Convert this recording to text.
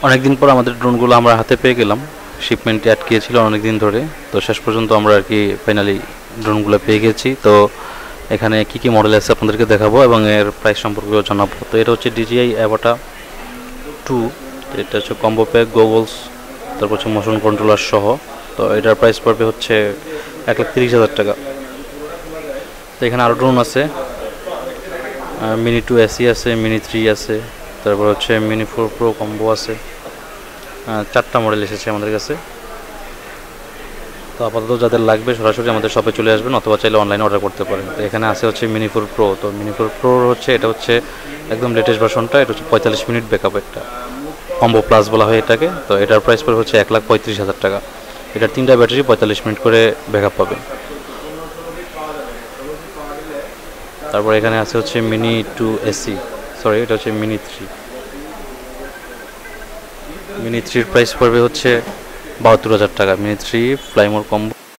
অনেকদিন পর আমাদের ড্রোনগুলো আমরা হাতে পেয়ে গেলাম। শিপমেন্টে আটকিয়েছিল অনেকদিন ধরে, তো শেষ পর্যন্ত আমরা আর কি ফাইনালি ড্রোনগুলো পেয়ে গেছি। তো এখানে কি কি মডেল আছে আপনাদেরকে দেখাবো এবং এর প্রাইস সম্পর্কেও জানাবো। তো এটা হচ্ছে DJI Avata 2, এটা হচ্ছে কম্বো প্যাক, গোগলস, তারপর হচ্ছে মোশন কন্ট্রোলার সহ। তো এটার প্রাইস পড়বে হচ্ছে 1,30,000 টাকা। তো এখানে আরও ড্রোন আছে, মিনি 2 SE আছে, মিনি 3 আছে, তারপর হচ্ছে মিনি 4 প্রো কম্বো আছে। 4টা মডেল এসেছে আমাদের কাছে। তো আপাতত যাদের লাগবে সরাসরি আমাদের শপে চলে আসবেন, অথবা চাইলে অনলাইনে অর্ডার করতে পারেন। তো এখানে আছে হচ্ছে মিনি 4 প্রো। তো মিনি 4 প্রো হচ্ছে, এটা হচ্ছে একদম লেটেস্ট ভার্সনটা। এটা হচ্ছে 45 মিনিট ব্যাকআপ, একটা কম্বো প্লাস বলা হয় এটাকে। তো এটার প্রাইস পড়ে হচ্ছে 1,35,000 টাকা। এটার 3টা ব্যাটারি 45 মিনিট করে ব্যাকআপ পাবেন। তারপর এখানে আছে হচ্ছে মিনি 2 SE, সরি এটা হচ্ছে মিনি 3। মিনি 3-র প্রাইস পড়বে হচ্ছে 72,000 টাকা। Mini 3 Fly More combo